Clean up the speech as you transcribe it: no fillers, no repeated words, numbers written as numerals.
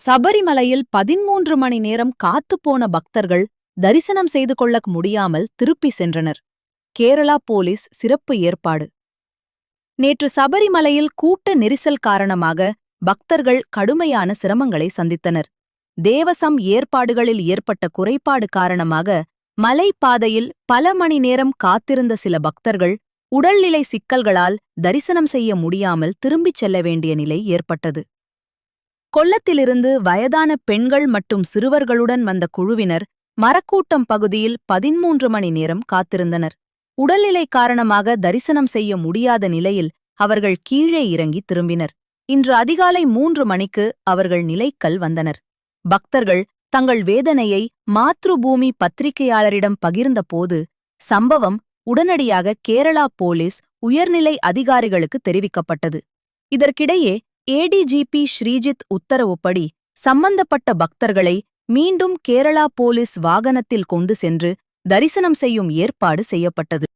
சபரிமலையில் 13 மணி நேரம் காத்துப்போன பக்தர்கள் தரிசனம் செய்து கொள்ள முடியாமல் திருப்பி சென்றனர். கேரளா போலீஸ் சிறப்பு ஏற்பாடு. நேற்று சபரிமலையில் கூட்ட நெரிசல் காரணமாக பக்தர்கள் கடுமையான சிரமங்களை சந்தித்தனர். தேவசம் ஏற்பாடுகளில் ஏற்பட்ட குறைபாடு காரணமாக மலைப்பாதையில் பல மணி நேரம் காத்திருந்த சில பக்தர்கள் உடல்நிலை சிக்கல்களால் தரிசனம் செய்ய முடியாமல் திரும்பிச் செல்ல வேண்டிய நிலை ஏற்பட்டது. கொல்லத்திலிருந்து வயதான பெண்கள் மற்றும் சிறுவர்களுடன் வந்த குழுவினர் மரக்கூட்டம் பகுதியில் 13 மணி நேரம் காத்திருந்தனர். உடல்நிலை காரணமாக தரிசனம் செய்ய முடியாத நிலையில் அவர்கள் கீழே இறங்கி திரும்பினர். இன்று அதிகாலை 3 மணிக்கு அவர்கள் நிலைக்கல் வந்தனர். பக்தர்கள் தங்கள் வேதனையை மாத்ருபூமி பத்திரிகையாளரிடம் பகிர்ந்தபோது சம்பவம் உடனடியாக கேரளா போலீஸ் உயர்நிலை அதிகாரிகளுக்கு தெரிவிக்கப்பட்டது. இதற்கிடையே ஏடிஜிபி ஸ்ரீஜித் உத்தரவுப்படி சம்பந்தப்பட்ட பக்தர்களை மீண்டும் கேரளா போலீஸ் வாகனத்தில் கொண்டு சென்று தரிசனம் செய்யும் ஏற்பாடு செய்யப்பட்டது.